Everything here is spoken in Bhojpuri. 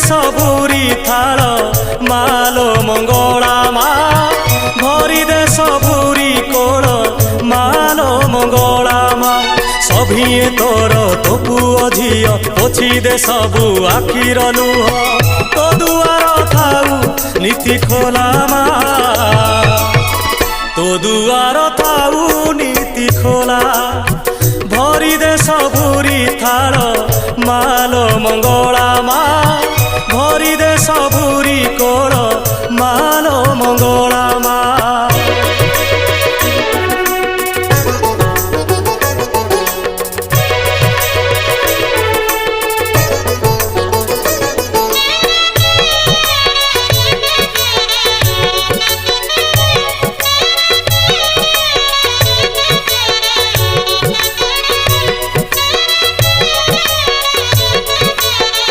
सबुरी थाल मालो मंगला मा भरी दे सबुरी कोल मालो मंगला मा सभिए तोर तो पुओ झियो पोछि दे सबु आखिर लुह तो दुआर थाऊ नीति खोला मा तो दुआर थाऊ नीति खोला भरी दे सबुरी थाल मालो मंगला